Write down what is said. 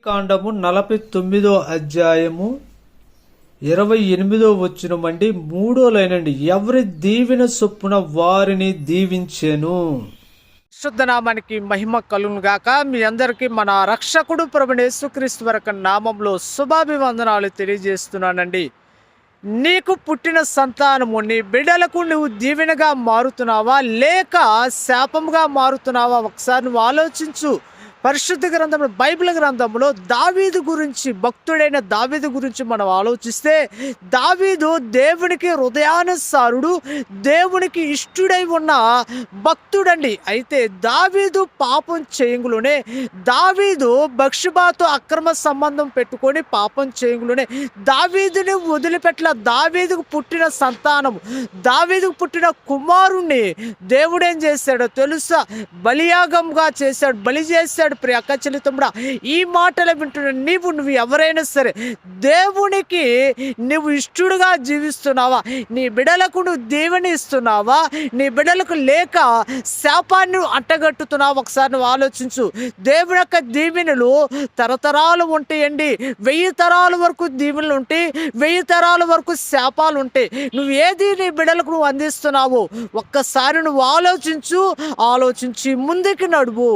కాండము 49 అధ్యాయము 28 వచనమండి. 3వ లైనండి. ఎవరి దీవెన చొప్పున వారిని దీవించెను. శుద్ధనామానికి మహిమ కలుగును గాక. మీ అందరికీ మన రక్షకుడు ప్రభువైన యేసుక్రీస్తు వారి నామంలో శుభాభివందనాలు తెలియజేస్తున్నానండి. నీకు పుట్టిన సంతానము, నీ బిడ్డలకు నువ్వు దీవెనగా మారుతున్నావా లేక శాపముగా మారుతున్నావా? ఒకసారి నువ్వు ఆలోచించు. పరిశుద్ధ గ్రంథంలో, బైబిల్ గ్రంథంలో దావీదు గురించి, భక్తుడైన దావీదు గురించి మనం ఆలోచిస్తే, దావీదు దేవునికి హృదయానుసారుడు, దేవునికి ఇష్టుడై ఉన్న భక్తుడండి. అయితే దావీదు పాపం చేయంగులోనే, దావీదు బత్షెబతో అక్రమ సంబంధం పెట్టుకొని పాపం చేయంగులోనే దావీదుని వదిలిపెట్టల. దావీదుకు పుట్టిన సంతానము, దావీదుకు పుట్టిన కుమారుణ్ణి దేవుడు ఏం చేశాడో తెలుసా? బలియాగంగా చేశాడు, బలి చేశాడు. ప్రియ అక్క చెల్లితమ్ముడా, ఈ మాటలు వింటున్న నువ్వు ఎవరైనా సరే దేవునికి నువ్వు ఇష్టడుగా జీవిస్తున్నావా? నీ బిడ్డలకు నువ్వు దీవెని ఇస్తున్నావా? నీ బిడ్డలకు లేక శాపాన్ని అట్టగట్టుతున్నావా? ఒకసారి నువ్వు ఆలోచించు. దేవుని యొక్క దీవెనలు తరతరాలు ఉంటాయండి. 1000 తరాల వరకు దీవెనలు ఉంటాయి, 1000 తరాల వరకు శాపాలు ఉంటాయి. నువ్వు ఏది నీ బిడ్డలకు నువ్వు అందిస్తున్నావు? ఒక్కసారి నువ్వు ఆలోచించు. ఆలోచించి ముందుకు నడువు.